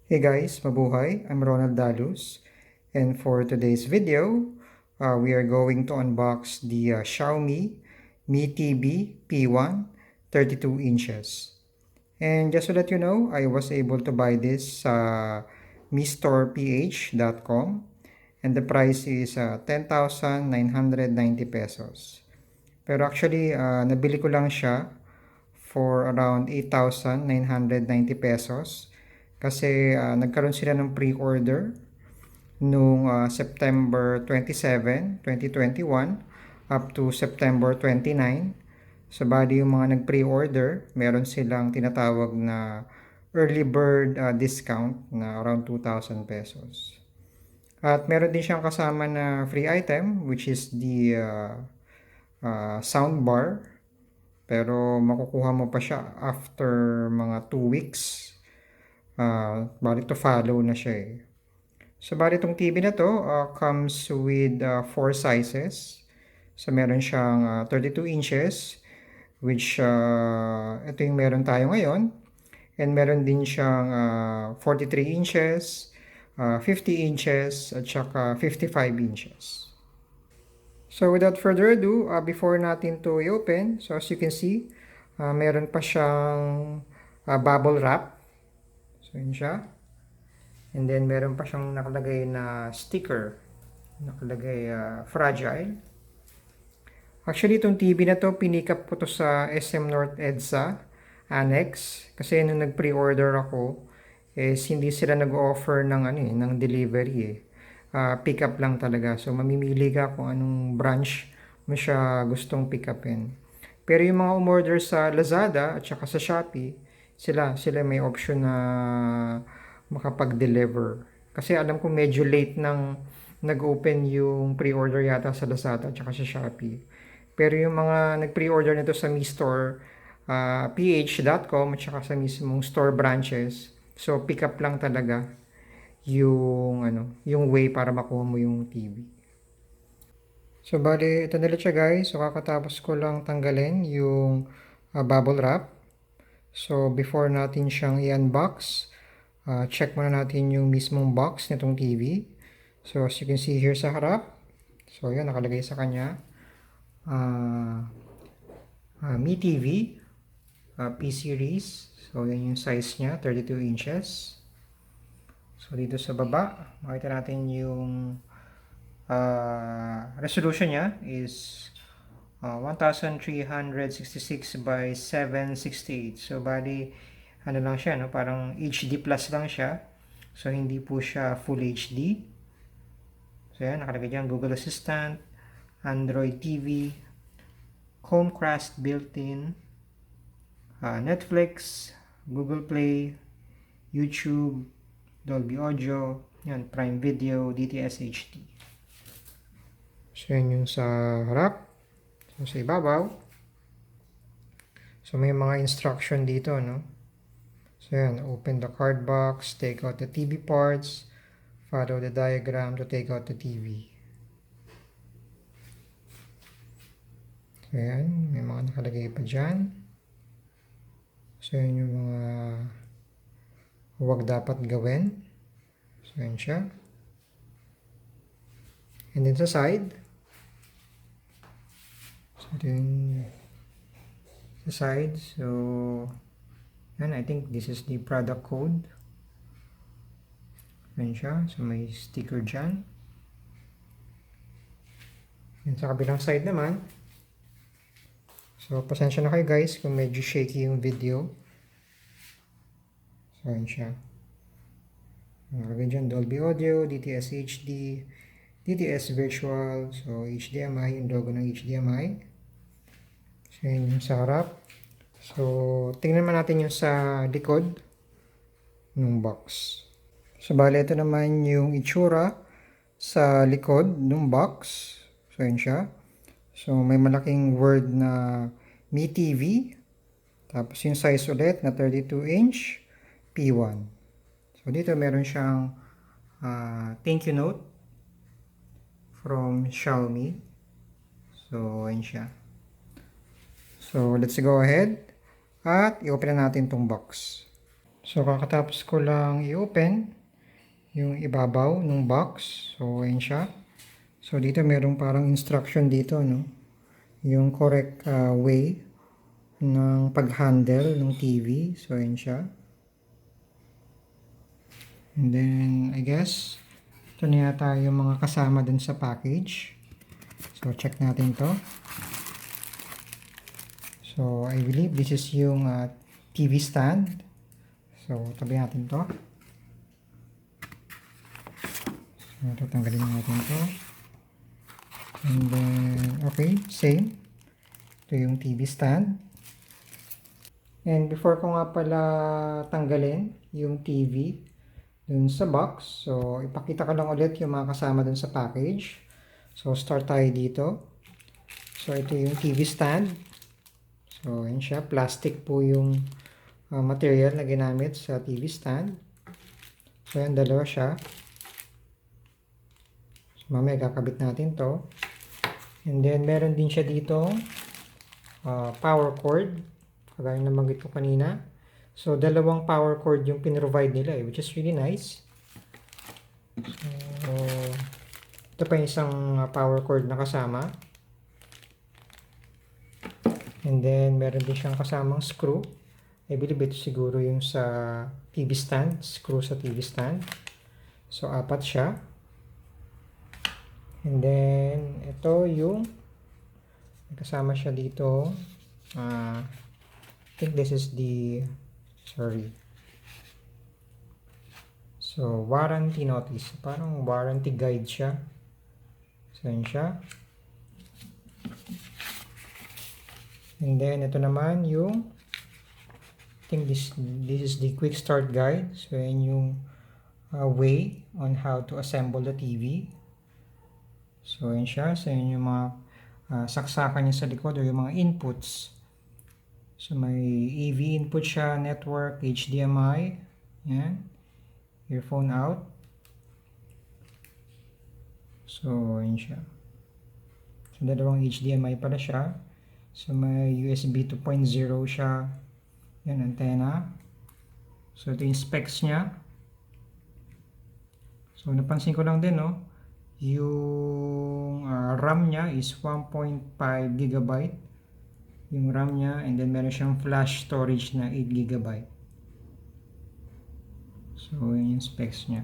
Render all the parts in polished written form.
Hey guys, mabuhay. I'm Ronald Dalus, and for today's video, we are going to unbox the Xiaomi Mi TV P1 32 inches. And just to let you know, I was able to buy this sa mistoreph.com, and the price is 10,990 pesos. Pero actually, nabili ko lang siya for around 8,990 pesos kasi nagkaroon sila ng pre-order noong September 27, 2021 up to September 29. So bali yung mga nag-pre-order, meron silang tinatawag na early bird discount na around 2,000 pesos. At meron din siyang kasama na free item which is the sound bar. Pero makukuha mo pa siya after mga 2 weeks. Bali to follow na siya eh. So bali itong TV na to comes with 4 sizes. So meron siyang 32 inches which ito yung meron tayo ngayon. And meron din siyang 43 inches, 50 inches at saka 55 inches. So without further ado, before natin to i-open, so as you can see, meron pa siyang bubble wrap. So yun siya. And then meron pa siyang nakalagay na sticker. Nakalagay fragile. Actually itong TV na to, pinikap ko to sa SM North EDSA Annex. Kasi nung nag-pre-order ako, hindi sila nag-offer ng, ng delivery eh. Pick up lang talaga. So, mamimili ka kung anong branch mo siya gustong pick upin. Pero yung mga umorder sa Lazada at saka sa Shopee, sila may option na makapag-deliver. Kasi alam ko medyo late nang nag-open yung pre-order yata sa Lazada at saka sa Shopee. Pero yung mga nag-pre-order nito sa Mi Store, ph.com at saka sa mismong store branches, so pick up lang talaga yung way para makuha mo yung TV. So bali ito nila siya guys. So kakatapos ko lang tanggalin yung bubble wrap. So before natin siyang i-unbox, check muna natin yung mismong box nitong TV. So as you can see here sa harap, so yun nakalagay sa kanya Mi TV P series. So yan yung size niya, 32 inches. So dito sa baba, makita natin yung resolution niya is 1366 by 768. So bali, ano lang siya, no? Parang HD plus lang siya. So hindi po siya full HD. So yan, nakalagay dyan Google Assistant, Android TV, Chromecast built-in, Netflix, Google Play, YouTube, Dolby Audio, yan, Prime Video, DTS HD. So yan yung sa harap. So sa ibabaw. So may mga instruction dito, no? So yan, open the card box, take out the TV parts, follow the diagram to take out the TV. So yan, may mga nakalagay pa dyan. So yan yung mga huwag dapat gawin. So yan siya. And then sa side, so ito yung sa side. So yan, I think this is the product code. Yan siya. So may sticker dyan. Yan sa kabilang side naman. So pasensya na kayo guys kung medyo shaky yung video. So yan siya. Nakalagay dyan Dolby Audio, DTS HD, DTS Virtual, so HDMI, yung logo ng HDMI. So yun yung sa harap. So tingnan naman natin yung sa likod ng box. So bali ito naman yung itsura sa likod ng box. So yun siya. So may malaking word na Mi TV. Tapos yung size ulit na 32 inch P1. So dito meron siyang thank you note from Xiaomi. So ayun siya. So let's go ahead at i-open na natin tong box. So, kakatapos ko lang i-open yung ibabaw ng box. So, ayan siya. So, dito merong parang instruction dito, no? Yung correct way ng pag-handle ng TV. So, ayan siya. And then, I guess, ito na yata yung mga kasama dun sa package. So, check natin to. So, I believe this is yung TV stand. So, tabi natin to. So, tatanggalin natin to. And then, okay, same. Ito yung TV stand. And before ko nga pala tanggalin yung TV dun sa box, so ipakita ko lang ulit yung mga kasama dun sa package. So, start tayo dito. So, ito yung TV stand. So, yun siya. Plastic po yung material na ginamit sa TV stand. So, yan, dalawa siya. So, mamaya kakabit natin to. And then, meron din siya dito power cord. Kagaya na nabanggit ko kanina. So, dalawang power cord yung pinrovide nila which is really nice. So, ito pa yung isang power cord na kasama. And then, meron din siyang kasamang screw. I believe ito siguro yung sa TV stand. Screw sa TV stand. So, apat siya. And then, ito yung kasama siya dito. I think this is the, sorry. So, warranty notice. Parang warranty guide siya. So, yun siya. And then, ito naman yung, I think this is the quick start guide. So, yun yung way on how to assemble the TV. So, yun siya. So, yun yung mga saksakan niya sa likod o yung mga inputs. So, may AV input siya, network, HDMI. Yan. Earphone out. So, yun siya. So, dalawang HDMI pala siya. So, may USB 2.0 siya. Yan, antenna. So, ito yung specs niya. So, napansin ko lang din, no? Yung RAM niya is 1.5 GB. Yung RAM niya. And then, meron siyang flash storage na 8 GB. So, yun yung specs niya.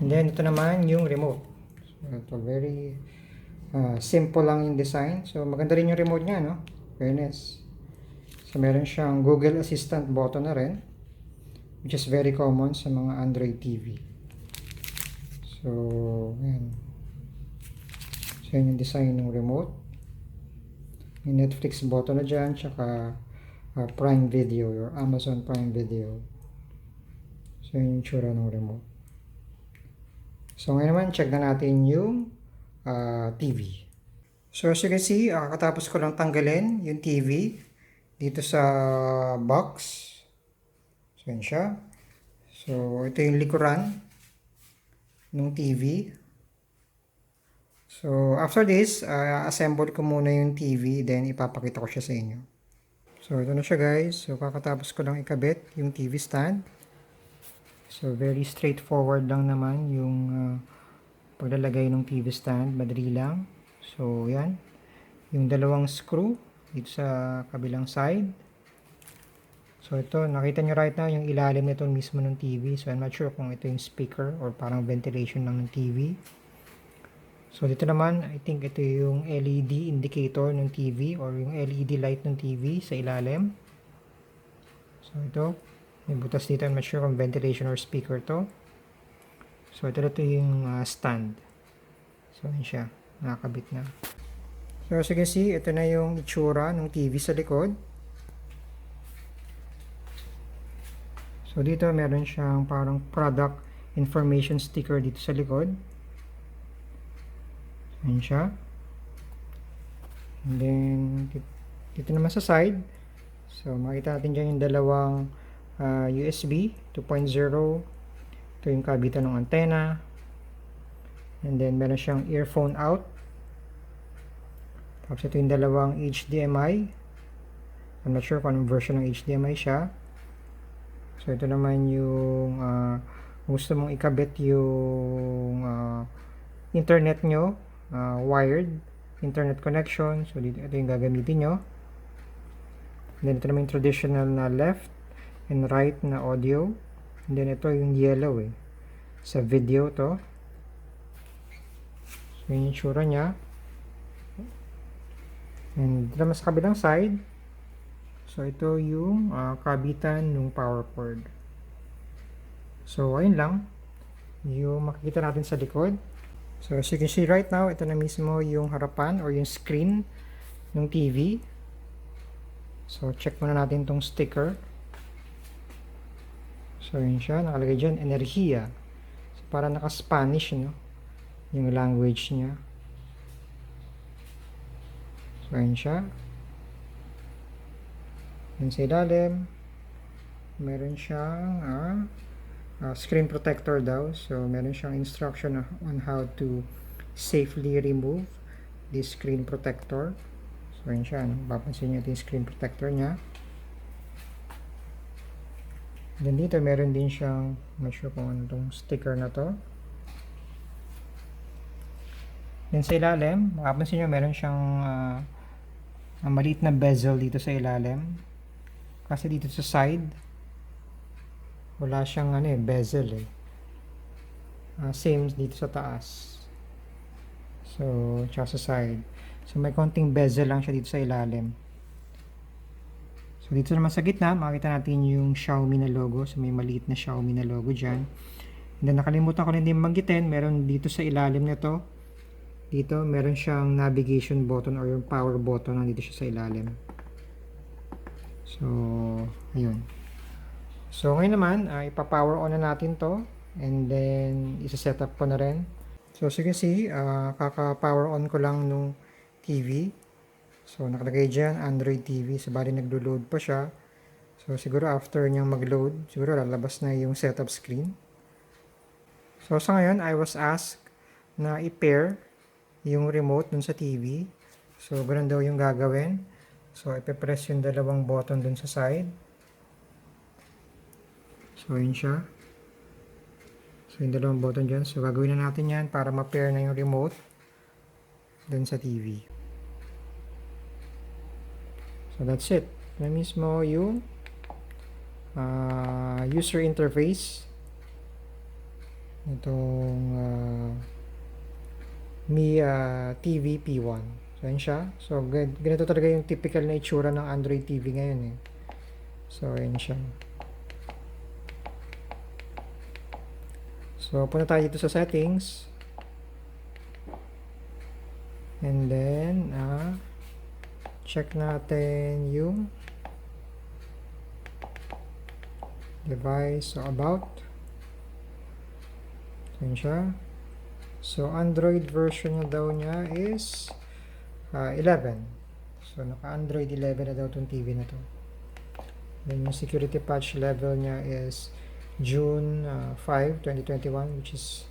And then, ito naman yung remote. So, ito, very simple lang yung design. So, maganda rin yung remote niya, no? Fairness. So, meron siyang Google Assistant button na rin. Which is very common sa mga Android TV. So, yan. So, yun yung design ng remote. May Netflix button na dyan, tsaka Prime Video or Amazon Prime Video. So, yun yung tsura ng remote. So, ngayon naman, check na natin yung TV. So, as you can see, katapos ko lang tanggalin yung TV dito sa box. So, yun siya. So, ito yung likuran ng TV. So, after this, assemble ko muna yung TV, then ipapakita ko siya sa inyo. So, ito na siya guys. So, kakatapos ko lang ikabit yung TV stand. So, very straightforward lang naman yung paglalagay ng TV stand. Madali lang. So, yan. Yung dalawang screw dito sa kabilang side. So, ito. Nakita nyo right now yung ilalim nito mismo ng TV. So, I'm not sure kung ito yung speaker or parang ventilation lang ng TV. So, dito naman, I think ito yung LED indicator ng TV or yung LED light ng TV sa ilalim. So, ito. May butas dito. I'm not sure kung ventilation or speaker to. So, ito yung stand. So, yun siya. Nakakabit na. So, as you can see, ito na yung itsura ng TV sa likod. So, dito meron siyang parang product information sticker dito sa likod. Ayan siya. And then, dito naman sa side. So, makita natin dyan yung dalawang USB 2.0. Ito yung kabitan ng antenna. And then, meron siyang earphone out. Tapos, ito yung dalawang HDMI. I'm not sure kung anong version ng HDMI siya. So ito naman yung gusto mong ikabit yung internet nyo, wired internet connection. So dito, ito yung gagamitin nyo. And then ito naman yung traditional na left and right na audio. And then ito yung yellow sa video to. So yun yung tsura nya. And dito naman sa kabilang side, so ito yung kabitan ng power cord. So ayun lang yung makikita natin sa likod. So as you can see right now, ito na mismo yung harapan or yung screen ng TV. So check muna natin tong sticker. So yun siya, nakalagay dyan, enerhiya. So para naka-Spanish, no? Yung language niya. So yun siya. Yun sa ilalim, meron siyang screen protector daw. So meron siyang instruction on how to safely remove this screen protector. So yun siya, no? Papansin nyo ito yung screen protector niya. Then dito meron din siyang, not sure kung ano itong sticker na to. Then sa ilalim, makapansin nyo meron siyang maliit na bezel dito sa ilalim. Kasi dito sa side, wala siyang bezel same dito sa taas. So, tsaka sa side. So, may konting bezel lang siya dito sa ilalim. So, dito naman sa gitna, makita natin yung Xiaomi na logo. So, may maliit na Xiaomi na logo dyan. And then, nakalimutan ko rin din banggitin, meron dito sa ilalim nito. Dito, meron siyang navigation button or yung power button. Nandito siya sa ilalim. So, ayun. So, ngayon naman, ipa-power on na natin to. And then, isa-set up ko na rin. So, as you can see, kaka-power on ko lang nung TV. So, nakalagay dyan, Android TV. So, bali naglo-load pa siya. So, siguro after niyang mag-load, siguro lalabas na yung setup screen. So, sa ngayon, I was asked na i-pair yung remote dun sa TV. So, ganun daw yung gagawin. So, ipe-press yung dalawang button dun sa side. So, yun siya. So, yung dalawang button dyan. So, gagawin na natin yan para ma-pair na yung remote dun sa TV. So, that's it. Na mismo yung user interface itong Mi TV P1. So, yan siya. So, ganito talaga yung typical na itsura ng Android TV ngayon So, yan siya. So, punta tayo dito sa settings. And then, check natin yung device. So, about. So, yan siya. So, Android version na daw niya is 11. So, naka-Android 11 na daw itong TV na to. Then, yung security patch level niya is June 5, 2021, which is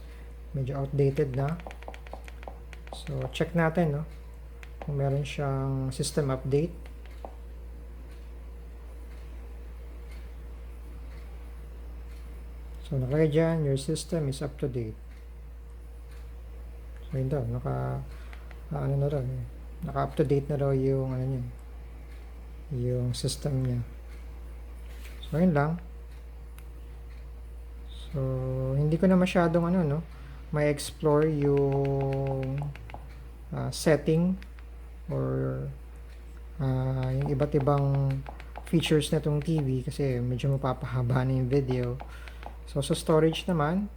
medyo outdated na. So, check natin, no? Kung meron siyang system update. So, nakalagay dyan, your system is up to date. So, yun daw, naka-up to date na daw yung, yung system niya. So, yun lang. So, hindi ko na masyadong may explore yung setting or yung iba't ibang features na itong TV kasi medyo mapapahaba na yung video. So, sa storage naman,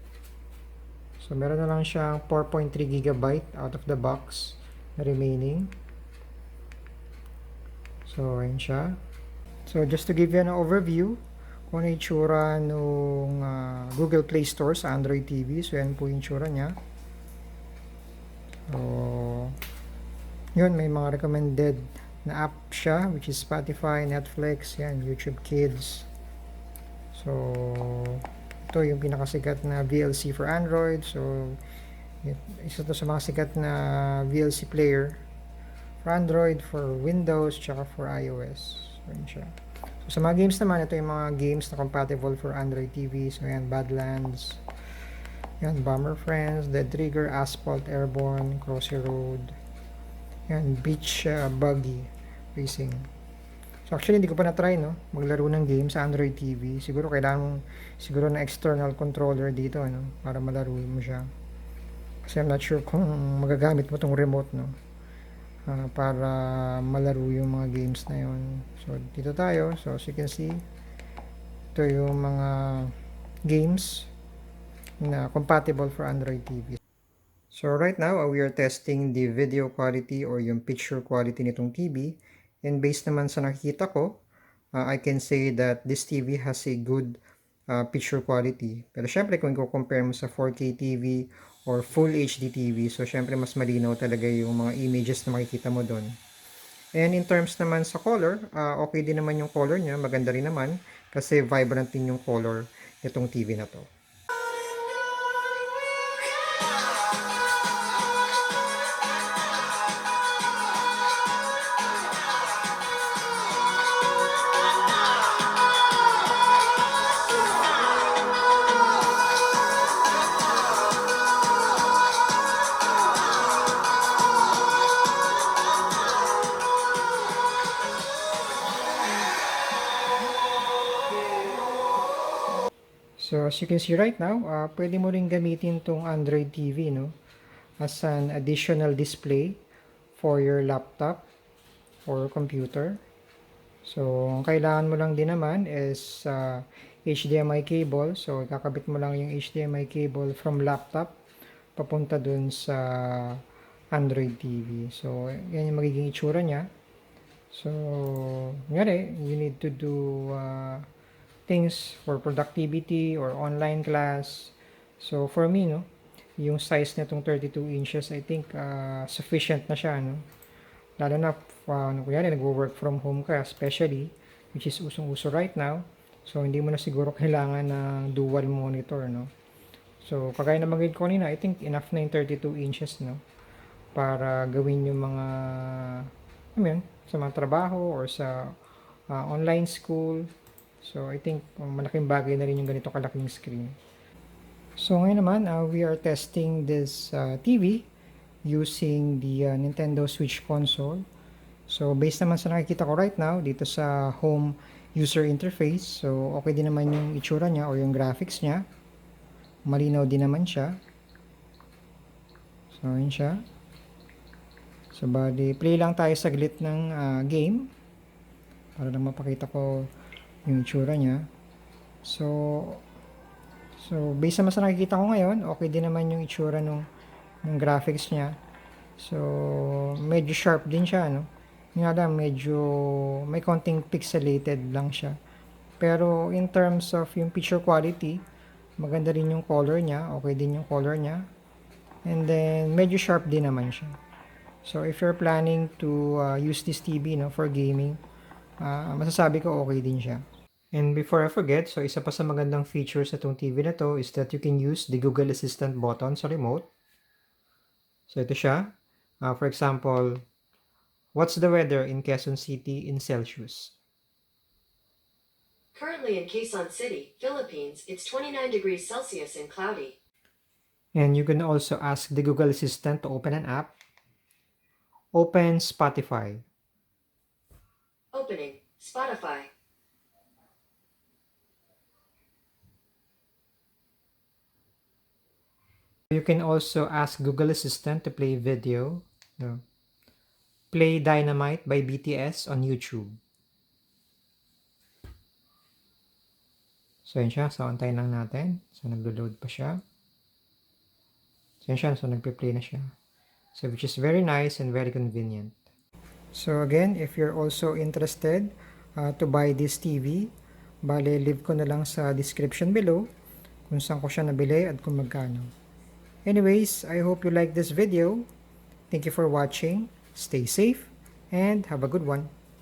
so meron na lang siyang 4.3 GB out of the box na remaining. So, ayun siya. So, just to give you an overview kung ano yung tsura nung Google Play Store sa Android TV. So, yan po yung tsura niya. So, yun, may mga recommended na app siya, which is Spotify, Netflix, yan, YouTube Kids. So, ito yung pinakasikat na VLC for Android. So, isa to sa mga sikat na VLC player for Android, for Windows, tsaka for iOS. So, yun siya. So, sa mga games naman, ito yung mga games na compatible for Android TV. So, yan, Badlands, yan, Bomber Friends, Dead Trigger, Asphalt, Airborne, Crossy Road, yan, Beach Buggy Racing. So, actually, hindi ko pa na-try, no? Maglaro ng game sa Android TV. Siguro, kailangan siguro na external controller dito, no? Para malaro mo siya. Kasi I'm not sure kung magagamit mo tong remote, no? Para malaro yung mga games na yun. So, dito tayo. So, as you can see, ito yung mga games na compatible for Android TV. So, right now, we are testing the video quality or yung picture quality nitong TV. And based naman sa nakikita ko, I can say that this TV has a good picture quality. Pero syempre, kung i-compare mo sa 4K TV or Full HD TV, so syempre mas malinaw talaga yung mga images na makikita mo doon. And in terms naman sa color, okay din naman yung color niya, maganda rin naman kasi vibrant din yung color nitong TV na to. So as you can see right now, pwede mo rin gamitin tong Android TV, no, as an additional display for your laptop or computer. So ang kailangan mo lang din naman is HDMI cable. So kakabit mo lang yung HDMI cable from laptop papunta dun sa Android TV. So yan yung magiging itsura niya. So ngayari, you need to do things for productivity or online class. So for me, no, yung size nitong 32 inches, I think sufficient na siya, no. Lalo na kunyari nagwo-work from home ka, especially, which is usong-uso right now. So hindi mo na siguro kailangan ng dual monitor, no. So kagaya na mag-guide ko kanina, I think enough na yung 32 inches, no, para gawin yung mga sa mga trabaho or sa online school. So, I think malaking bagay na rin yung ganito kalaking screen. So, ngayon naman, we are testing this TV using the Nintendo Switch console. So, based naman sa nakikita ko right now, dito sa home user interface, so okay din naman yung itsura niya or yung graphics niya. Malinaw din naman siya. So, yun siya. So, bali, play lang tayo saglit ng game para lang mapakita ko yung itsura niya. So based naman sa nakikita ko ngayon, okay din naman yung itsura ng graphics niya. So, medyo sharp din siya, no? Nga lang, medyo may konting pixelated lang siya. Pero in terms of yung picture quality, maganda rin yung color niya, okay din yung color niya. And then, medyo sharp din naman siya. So, if you're planning to use this TV, no, for gaming, masasabi ko okay din siya. And before I forget, so isa pa sa magandang features sa itong TV na to is that you can use the Google Assistant button sa remote. So ito siya. For example, what's the weather in Quezon City in Celsius? Currently in Quezon City, Philippines, it's 29 degrees Celsius and cloudy. And you can also ask the Google Assistant to open an app. Open Spotify. Opening Spotify. You can also ask Google Assistant to play video. No. Play Dynamite by BTS on YouTube. So, yun siya. So, antayin lang natin. So, naglo-load pa siya. So, yun siya. So, nagpe-play na siya. So, which is very nice and very convenient. So, again, if you're also interested to buy this TV, bale, leave ko na lang sa description below kung saan ko siya nabili at kung magkano. Anyways, I hope you like this video. Thank you for watching. Stay safe and have a good one.